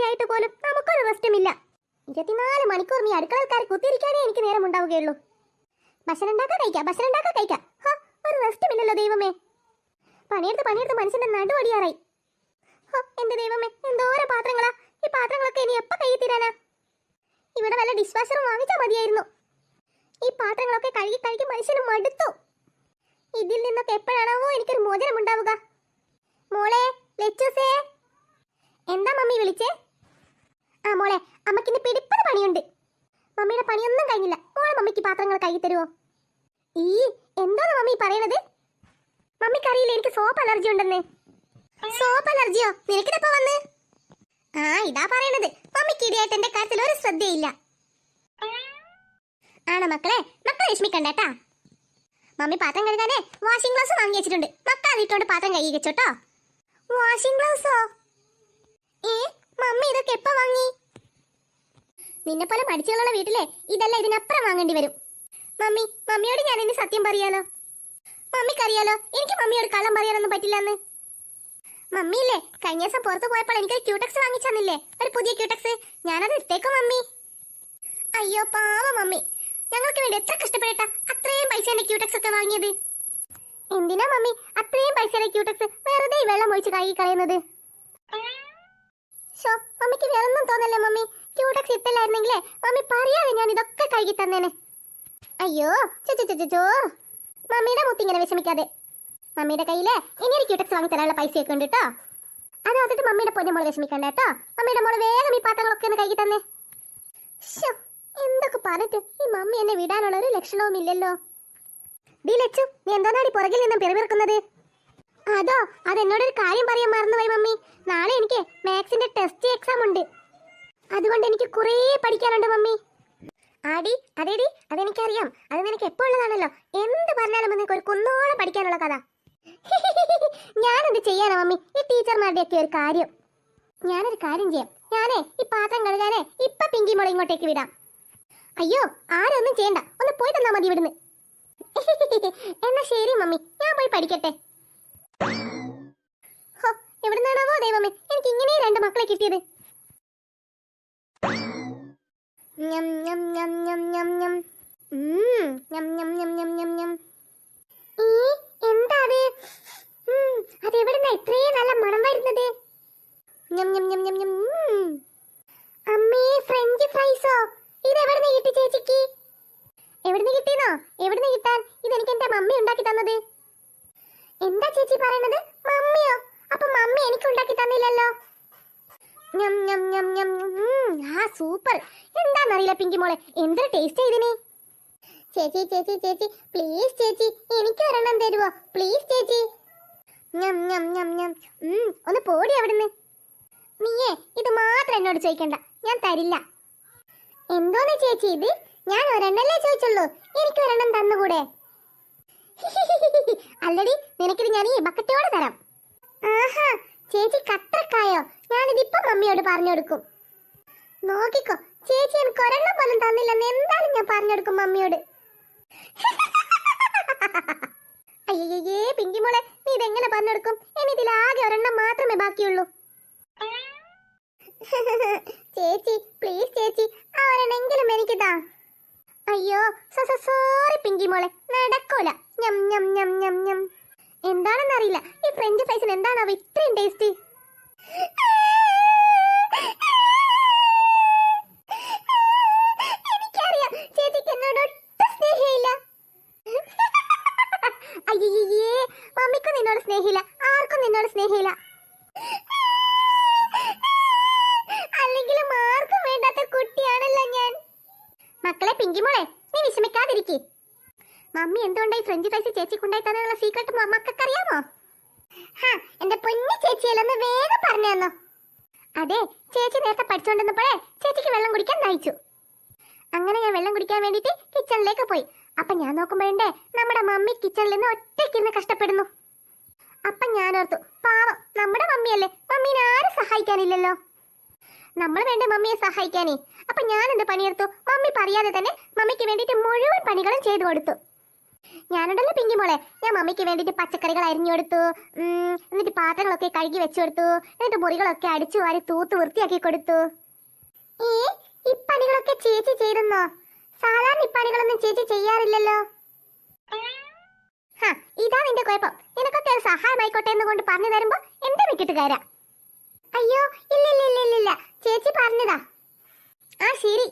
ആയിട്ട് പോലും നമുക്കൊരു റെസ്റ്റുമില്ല. 24 മണിക്കൂർ നീ അടുക്കളക്കാർ കുത്തിയിരിക്കാനേ എനിക്ക് നേരം ഉണ്ടാവുകയുള്ളൂ. ഭക്ഷണം ഉണ്ടാക്കാൻ കഴിക്കാം. ഒരു റെസ്റ്റുമില്ലല്ലോ ദൈവമേ. പണിയെടുത്ത് മനുഷ്യന്റെ നടുവടിയാറായി. എന്റെ ദൈവമേ, എന്തോരം പാത്രങ്ങളാ! ഈ പാത്രങ്ങളൊക്കെ ഇനി എപ്പോ കൈ തീരാനാ? ഇവിടെ വല്ല ഡിഷ് വാഷറും വാങ്ങിച്ചാൽ മതിയായിരുന്നു. ഈ പാത്രങ്ങളൊക്കെ കഴുകി മനുഷ്യന് മടുത്തു. ഇതിൽ നിന്നൊക്കെ എപ്പോഴാണാവോ എനിക്കൊരു മോചനം ഉണ്ടാവുക? മോളെ ലച്ചൂസേ, എന്താ മമ്മി വിളിച്ചേ? ആ മോളെ, അമ്മക്കിന്ന് പിടിപ്പത് പണിയുണ്ട്. മമ്മിയുടെ പണിയൊന്നും കഴിഞ്ഞില്ല. മോളെ മമ്മിക്ക് പാത്രങ്ങൾ കഴുകി തരുമോ? എന്താണ് മമ്മി പറയണത്? മമ്മിക്കറിയില്ല എനിക്ക് സോപ്പ് അലർജി ഉണ്ടെന്ന്. സോപ്പ് അലർജിയോ? നിനക്കിതപ്പോ വന്ന്? ഇതാ പറയണത്. മമ്മിക്ക് ഇടിയായിട്ട് എന്റെ കാര്യത്തിൽ ഒരു ശ്രദ്ധയില്ല. ആണോ മക്കളെ വിഷമിക്കണ്ടേട്ടാ. മമ്മി പാത്രം കഴുകാനേ വാഷിംഗ് ഗ്ലൗസ് വാങ്ങി വെച്ചിട്ടുണ്ട്. മക്കൾ അതിട്ടോണ്ട് പാത്രം കഴുകി വെച്ചോട്ടോ. വാഷിംഗ് ഗ്ലൗസോ? മമ്മി ഇതൊക്കെ എപ്പോ വാങ്ങി? നിന്നെ പോലെ പഠിച്ചുള്ള വീട്ടിലെ ഇതല്ല ഇതിനപ്പുറം വാങ്ങേണ്ടി വരും. മമ്മിയോട് ഞാൻ ഇനി സത്യം പറയാലോ? മമ്മിക്കറിയാലോ എനിക്ക് മമ്മിയോട് കള്ളം പറയാനൊന്നും പറ്റില്ലെന്ന്. മമ്മിയില്ലേ കഴിഞ്ഞ ദിവസം പുറത്ത് പോയപ്പോൾ എനിക്കൊരു ക്യൂടെക്സ് വാങ്ങിച്ചെന്നില്ലേ, ഒരു പുതിയ ക്യൂടെക്സ്. ഞാനത് എടുത്തേക്കോ മമ്മി. അയ്യോ പാവ മമ്മി, ഞങ്ങൾക്ക് വേണ്ടി എത്ര കഷ്ടപ്പെട്ടാ അത്രയും പൈസയുടെ ക്യൂടെക്സ് ഒക്കെ വാങ്ങിയത്. എന്തിനാ മമ്മി അത്രയും പൈസയുടെ ക്യൂടെക്സ് വെറുതെ വെള്ളം ഒഴിച്ച് കഴുകി കളയുന്നത്? മമ്മിക്ക് വേറൊന്നും തോന്നല്ലേ മമ്മി? ക്യൂടെക്സ് ഇട്ടല്ലായിരുന്നെങ്കിലേ മമ്മി പറയാതെ ഞാൻ ഇതൊക്കെ കഴുകി തന്നേനെ. അയ്യോ ചോ മമ്മിയുടെ മുത്തി ഇങ്ങനെ വിഷമിക്കാതെ. മമ്മിയുടെ കയ്യിലെ ഇനി ഒരു ക്യൂടെക്സ് വാങ്ങി തരാനുള്ള പൈസയൊക്കെ ഉണ്ട് കേട്ടോ. അത് നോക്കിട്ട് മമ്മിയുടെ പൊന്നെ മോള് വിഷമിക്കണ്ട കേട്ടോ. മമ്മിയുടെ മോള് വേഗം ഈ പാത്രങ്ങളൊക്കെ ഒന്ന് കഴുകി തന്നെ. എന്തൊക്കെ പറഞ്ഞിട്ട് ഈ മമ്മി എന്നെ വിടാനുള്ള ഒരു ലക്ഷണവും ഇല്ലല്ലോ. ഡീ ലച്ചു, നീ എന്താണാടി പുറകിൽ നിന്നും പിറവിറക്കുന്നത്? അതെന്നോടൊരു കാര്യം പറയാൻ മറന്നുപോയി മമ്മി. നാളെ എനിക്ക് മാത്സിന്റെ ടെസ്റ്റ് എക്സാം ഉണ്ട്. അതുകൊണ്ട് എനിക്ക് കുറേ പഠിക്കാനുണ്ട് മമ്മി. അതേടി അതെനിക്കറിയാം. അത് നിനക്ക് എപ്പോ ഉള്ളതാണല്ലോ. എന്ത് പറഞ്ഞാലും നിനക്ക് ഒരു കുന്നോളം പഠിക്കാനുള്ള കഥ. ഞാനെന്ത് ചെയ്യാനാ മമ്മി ഈ ടീച്ചർമാരുടെ ഒക്കെ ഒരു കാര്യം? ഞാനൊരു കാര്യം ചെയ്യാം. ഞാനേ ഈ പാത്രം കഴുകാനേ ഇപ്പൊ പിങ്കി മോളെ ഇങ്ങോട്ടേക്ക് വിടാം. അയ്യോ ആരൊന്നും ചെയ്യണ്ട, ഒന്ന് പോയി തന്നാ മതി ഇവിടുന്ന്. എന്നാ ശരി മമ്മി, ഞാൻ പോയി പഠിക്കട്ടെ. എവിടുന്നാണാവോ ദൈവമേ എനിക്ക് ഇങ്ങനെ 2 മക്കളെ കിട്ടിയത്. എന്താ അതെവിടുന്ന ഇത്രയും നല്ല മണം വരുന്നത്? അമ്മേ, ഫ്രഞ്ച് ഫ്രൈസോ? ഇതെവിടുന്ന് കിട്ടി ചേച്ചിക്ക്? എവിടുന്ന് കിട്ടിയെന്നോ? എവിടുന്ന് കിട്ടാൻ? ഇതെനിക്ക് എന്റെ മമ്മി ഉണ്ടാക്കി തന്നത്. എന്താ ചേച്ചി പറയണത്? മമ്മിയോ? അപ്പൊ മമ്മി എനിക്ക് ഉണ്ടാക്കി തന്നില്ലല്ലോ. സൂപ്പർ. എന്താന്നറിയില്ല പിങ്കി മോളെ, എന്തൊരു ടേസ്റ്റ് ഇതിന്. ചേച്ചി പ്ലീസ് ചേച്ചി, എനിക്ക് ഒരെണ്ണം തരുവോ പ്ലീസ് ചേച്ചി? ഒന്ന് പോടി അവിടുന്ന്. നീയേ ഇത് മാത്രം എന്നോട് ചോദിക്കണ്ട, ഞാൻ തരില്ല. എന്തോന്ന് ചേച്ചി ഇത്? ഞാൻ ഒരെണ്ണല്ലേ ചോദിച്ചുള്ളൂ, എനിക്ക് ഒരെണ്ണം തന്നുകൂടെ? അല്ലടി, നിനക്കിത് ഞാൻ ഈ ബക്കറ്റോടെ തരാം. ആഹാ, ചേച്ചി കത്രക്കായോ? ഞാനിതിപ്പം മമ്മിയോട് പറഞ്ഞു കൊടുക്കും. നോക്കിക്കോ, ചേച്ചി എനിക്ക് ഒരെണ്ണം പോലും തന്നില്ലെന്ന് എന്തായാലും ഞാൻ പറഞ്ഞു കൊടുക്കും മമ്മിയോട്. അയ്യേ പിങ്കി മോളെ, നീ ഇതെങ്ങനെ പറഞ്ഞു കൊടുക്കും? ഇനി ഇതിലാകെ ഒരെണ്ണം മാത്രമേ ബാക്കിയുള്ളൂ. ചേച്ചി പ്ലീസ് ചേച്ചി, ആ ഒരെണ്ണെങ്കിലും എനിക്ക് താ. അയ്യോ സോറി പിങ്കി മോളെ, നടക്കൂല. എന്താണെന്നറിയില്ല ഈ ഫ്രഞ്ച് ഫ്രൈസിന് എന്താണാവോ ഇത്രയും ടേസ്റ്റ്? എനിക്കറിയാം ചേച്ചിക്ക് എന്നോട് ഒട്ടും സ്നേഹമില്ല. അയ്യേ, മമ്മിക്കും നിന്നോട് സ്നേഹമില്ല, ആർക്കും നിന്നോട് സ്നേഹമില്ല. അല്ലെങ്കിലും ആർക്കും വേണ്ടാത്ത കുട്ടിയാണല്ലോ ഞാൻ. മക്കളെ പിങ്കി മോളെ, നീ വിഷമിക്കാതിരിക്കേ. മമ്മി എന്തുകൊണ്ടായി ഫ്രഞ്ച് ഫ്രൈസ് ചേച്ചിക്കുണ്ടായി തന്നുള്ള സീക്രട്ട് മമ്മക്കറിയാമോ? എന്റെ പൊന്നു ചേച്ചിയല്ലെന്ന് വേഗം പറഞ്ഞു തന്നോ. അതെ, ചേച്ചി നേരത്തെ പഠിച്ചുകൊണ്ടിരുന്നപ്പോഴേ ചേച്ചിക്ക് വെള്ളം കുടിക്കാൻ നയിച്ചു. അങ്ങനെ ഞാൻ വെള്ളം കുടിക്കാൻ വേണ്ടിട്ട് കിച്ചണിലേക്ക് പോയി. അപ്പൊ ഞാൻ നോക്കുമ്പോഴേ നമ്മുടെ മമ്മി കിച്ചണിൽ നിന്ന് ഒറ്റയ്ക്കിരുന്ന് കഷ്ടപ്പെടുന്നു. അപ്പൊ ഞാൻ ഓർത്തു, പാവം നമ്മുടെ മമ്മിയല്ലേ, മമ്മീനെ ആരും സഹായിക്കാനില്ലല്ലോ, നമ്മൾ വേണ്ടേ മമ്മിയെ സഹായിക്കാനേ. അപ്പൊ ഞാൻ എന്ത് പണിയെടുത്തു? മമ്മി പറയാതെ തന്നെ മമ്മിക്ക് വേണ്ടിട്ട് മുഴുവൻ പണികളും ചെയ്തു കൊടുത്തു. ഞാനുണ്ടല്ലോ പിങ്കി മോളെ, ഞാൻ മമ്മിക്ക് വേണ്ടിയിട്ട് പച്ചക്കറികൾ അരിഞ്ഞു കൊടുത്തു, എന്നിട്ട് പാത്രങ്ങളൊക്കെ കഴുകി വെച്ചു കൊടുത്തു, എന്നിട്ട് മുറികളൊക്കെ അടിച്ചു വാരി തൂത്ത് വൃത്തിയാക്കി കൊടുത്തു. ഈ പണികളൊക്കെ ചേച്ചി ചെയ്തെന്നോ? സാധാരണ ഈ പണികളൊന്നും ചേച്ചി ചെയ്യാറില്ലല്ലോ. ഇതാ നിന്റെ കുഴപ്പം. നിനക്കൊക്കെ ഒരു സഹായമായിക്കോട്ടെ എന്ന് കൊണ്ട് പറഞ്ഞു തരുമ്പോ എന്റെ വിട്ടിട്ട് കയറാ. അയ്യോ ഇല്ല, ചേച്ചി പറഞ്ഞതാ. ആ ശരി,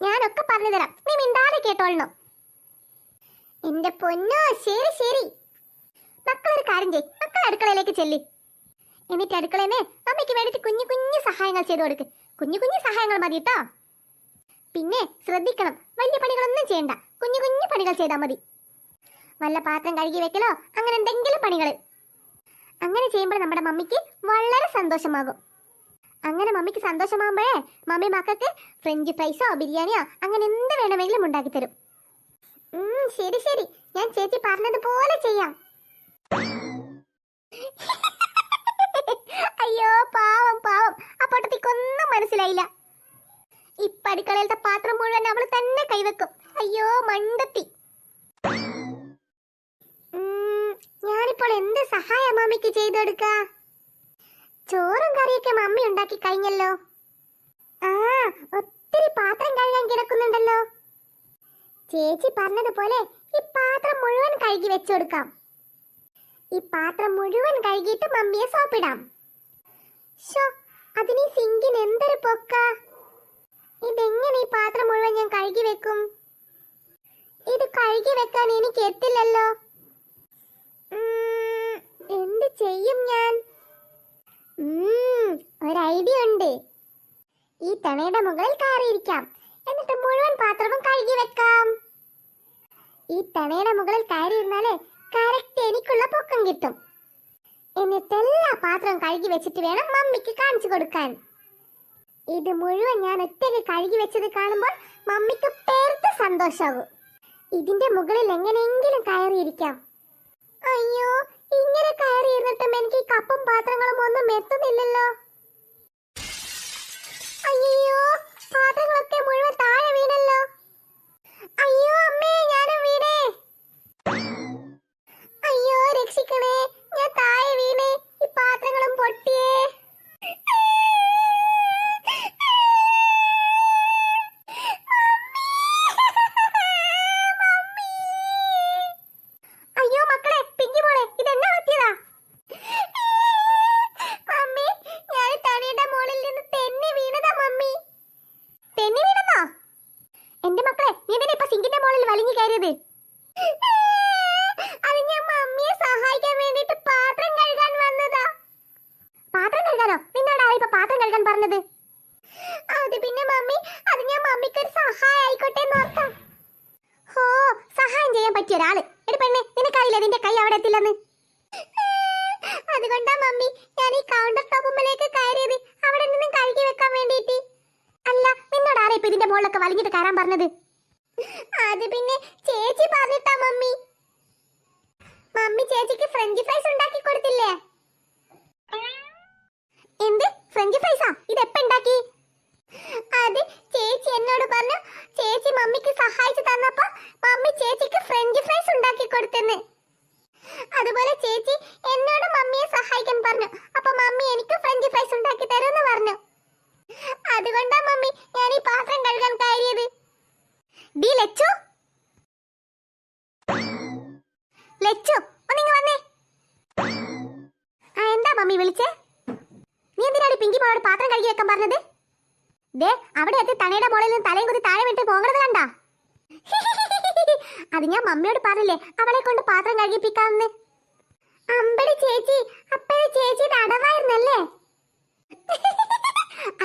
ഞാനൊക്കെ പറഞ്ഞു തരാം, നീ മിണ്ടാതെ കേട്ടോളണം. എന്റെ പൊന്നോ, ശരി ശരി. മക്കളൊരു കാര്യം ചെയ്, മക്കൾ അടുക്കളയിലേക്ക് ചെല്ലി. എന്നിട്ട് അടുക്കളേന്ന് അമ്മയ്ക്ക് വേണ്ടിട്ട് കുഞ്ഞു കുഞ്ഞു സഹായങ്ങൾ ചെയ്തു കൊടുക്ക്. കുഞ്ഞു കുഞ്ഞു സഹായങ്ങൾ മതി കേട്ടോ. പിന്നെ ശ്രദ്ധിക്കണം, വലിയ പണികളൊന്നും ചെയ്യണ്ട, കുഞ്ഞു കുഞ്ഞു പണികൾ ചെയ്താൽ മതി. വല്ല പാത്രം കഴുകി വെക്കലോ അങ്ങനെ എന്തെങ്കിലും പണികൾ. അങ്ങനെ ചെയ്യുമ്പോൾ നമ്മുടെ മമ്മിക്ക് വളരെ സന്തോഷമാകും. അങ്ങനെ മമ്മിക്ക് സന്തോഷമാകുമ്പോഴേ മമ്മി മക്കൾക്ക് ഫ്രഞ്ച് ഫ്രൈസോ ബിരിയാണിയോ അങ്ങനെ എന്ത് വേണമെങ്കിലും ഉണ്ടാക്കി തരും. ശരി ശരി, ഞാൻ ചേച്ചി പറഞ്ഞതുപോലെ ചെയ്യാം. അയ്യോ പാവം പാവം, ആ പൊട്ടത്തിക്കൊന്നും മനസ്സിലായില്ല. ഇപ്പൊ അടുക്കളയിലത്തെ പാത്രം മുഴുവൻ അവൾ തന്നെ കൈവെക്കും. അയ്യോ മണ്ടത്തി. ഞാനിപ്പോൾ എന്ത് സഹായ മമ്മിക്ക് ചെയ്തു കൊടുക്ക? ചോറും കറിയൊക്കെ മമ്മി ഉണ്ടാക്കി കഴിഞ്ഞല്ലോ. ഒത്തിരി പാത്രം കഴുകാൻ കിടക്കുന്നുണ്ടല്ലോ. ചേച്ചി പറഞ്ഞതുപോലെ ഈ പാത്രം മുഴുവൻ കഴുകി വെച്ചു കൊടുക്കാം. ഈ പാത്രം മുഴുവൻ കഴുകിയിട്ട് മമ്മിയെ സോപ്പിടാം. അതിന് ഈ സിങ്കിന് എന്തൊരു പൊക്ക! ഇതെങ്ങനെ ഈ പാത്രം മുഴുവൻ ഞാൻ കഴുകി വെക്കും? ഇത് കഴുകി വെക്കാൻ എനിക്ക് എത്തില്ലല്ലോ. എന്ത് ചെയ്യും ഞാൻ? ഒരു ഐഡിയ ഉണ്ട്. ഈ തണയുടെ മുകളിൽ കയറിയിരിക്കാം, എന്നിട്ട് മുഴുവൻ പാത്രവും കഴുകി വെക്കാം. ഈ തണയുടെ മുകളിൽ കയറിയിരുന്നാലേ കറക്റ്റ് എനിക്കുള്ള പൊക്കം കിട്ടും. എന്നിട്ട് എല്ലാ പാത്രവും കഴുകി വെച്ചിട്ട് വേണം മമ്മിക്ക് കാണിച്ചു കൊടുക്കാൻ. ഇത് മുഴുവൻ ഞാൻ ഒറ്റയ്ക്ക് കഴുകി വെച്ചത് കാണുമ്പോൾ മമ്മിക്ക് പേർത്ത് സന്തോഷാകും. ഇതിന്റെ മുകളിൽ എങ്ങനെയെങ്കിലും കയറിയിരിക്കാം. അയ്യോ, ഇങ്ങനെ കയറിയിരുന്നിട്ടും എനിക്ക് ഈ കപ്പും പാത്രങ്ങളും ഒന്നും എത്തുന്നില്ലല്ലോ. അയ്യോ, പാത്രങ്ങളൊക്കെ മുഴുവൻ താഴെ വീണല്ലോ. അയ്യോ അമ്മേ, ഞാനും വീണേ. അയ്യോ രക്ഷിക്കണേ, ഞാൻ താഴെ വീണേ. ഈ പാത്രങ്ങളും പൊട്ടിയേ. ഒരാള് എടി പെണ്ണെ, നിനക്കറിയില്ല നിന്റെ കൈ അവിടെ എത്തില്ലെന്ന്. അതുകൊണ്ടാ മമ്മി ഞാൻ ഈ കൗണ്ടർ ടോപ്പുമ്പിലേക്ക് കയറിയത്, അവിടെ നിന്നും കഴുകി വെക്കാൻ വേണ്ടിയിട്ട്. അല്ല, നിന്നോട് ആരാ ഇപ്പൊ ഇതിന്റെ മുകളിലൊക്കെ വലിഞ്ഞിട്ട് കയറാൻ പറഞ്ഞത്? അത് പിന്നെ ചേച്ചി പറഞ്ഞിട്ടാ മമ്മി. മമ്മി ചേച്ചിക്ക് ഫ്രഞ്ച് ഫ്രൈസ് ഉണ്ടാക്കി കൊടുത്തില്ലേ? എന്ത് ഫ്രഞ്ച് ഫ്രൈസാ? ഇതെപ്പ ഉണ്ടാക്കി? അത് ചേച്ചി എന്നോട് പറഞ്ഞു. ചേച്ചി മമ്മിക്ക് സഹായിച്ചു തന്നപ്പോ മമ്മി ചേച്ചിക്ക് ഫ്രഞ്ച് ഫ്രൈസ് ഉണ്ടാക്കി കൊടുത്തെന്ന്. അതുപോലെ ചേച്ചി എന്നോട് മമ്മിയെ സഹായിക്കാൻ പറഞ്ഞു. അപ്പൊ മമ്മി എനിക്ക് ഫ്രഞ്ച് ഫ്രൈസ് ഉണ്ടാക്കി തരുമെന്ന് പറഞ്ഞു. അതുകൊണ്ടാ മമ്മി ഞാൻ ഈ പാത്രം കഴുകാൻ കയറിയത്. ഡി ലച്ചു, ലച്ചു ഒന്നിങ്ങ് വന്നേ. എന്താ മമ്മി വിളിച്ചേ? നീ എന്തിനാണ് പിങ്കി മോളോട് പാത്രം കഴുകി വെക്കാൻ പറഞ്ഞത്? ദേ അവിടെ എത്തി തണയുടെ മുകളിൽ നിന്ന് തലയും കുത്തി താഴെ വിട്ട് പോകണത് കണ്ടാ? അത് ഞാൻ മമ്മിയോട് പറഞ്ഞില്ലേ അവളെ കൊണ്ട് പാത്രം കഴുകിപ്പിക്കാമെന്ന്. അമ്പടി ചേച്ചി, അപ്പഴേ ചേച്ചിയുടെ അടവായിരുന്നല്ലേ?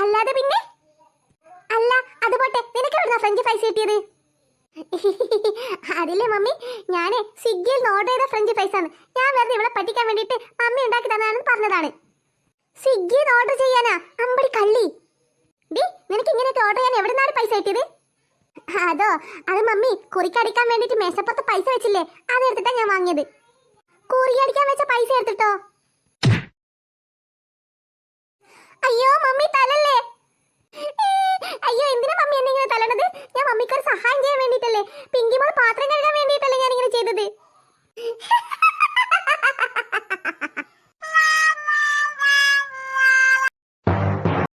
അല്ലാതെ പിന്നെ? അല്ല അത് പോട്ടെ, നിനക്ക് എവിടുന്നാ ഫ്രഞ്ച് ഫ്രൈസ് കിട്ടിയത്? അതില്ലേ മമ്മി, ഞാനേ സ്വിഗ്ഗിയിൽ നിന്ന് ഓർഡർ ചെയ്ത ഫ്രഞ്ച് ഫ്രൈസ് ആണ്. ഞാൻ വെറുതെ ഇവിടെ പറ്റിക്കാൻ വേണ്ടിയിട്ട് മമ്മി ഉണ്ടാക്കി തന്നാണെന്ന് പറഞ്ഞതാണ്. സ്വിഗ്ഗിയിൽ ഓർഡർ ചെയ്യാനാ? അമ്പടി കള്ളി. ഡി, നിനക്ക് ഇങ്ങനെയൊക്കെ ഓർഡർ ചെയ്യാൻ എവിടുന്നാണ് പൈസ കിട്ടിയത്? അതോ, അത് മമ്മി കുറിക്കടിക്കാൻ വേണ്ടിട്ട് മേശപ്പുറത്ത് പൈസ വെച്ചില്ലേ, അതെടുത്തിട്ടാ ഞാൻ വാങ്ങിയത്. കുറിയടിക്കാൻ വെച്ച പൈസ എടുത്തിട്ടോ? അയ്യോ മമ്മി തലല്ലേ. അയ്യോ എന്തിനാ മമ്മി എന്നെ ഇങ്ങനെ തലണത്? ഞാൻ മമ്മിക്ക് ഒരു സഹായം ചെയ്യാൻ വേണ്ടിട്ടല്ലേ, പിങ്കി മോൾ പാത്രം കഴുകാൻ വേണ്ടിട്ടല്ലേ ഞാൻ ഇങ്ങനെ ചെയ്തത്.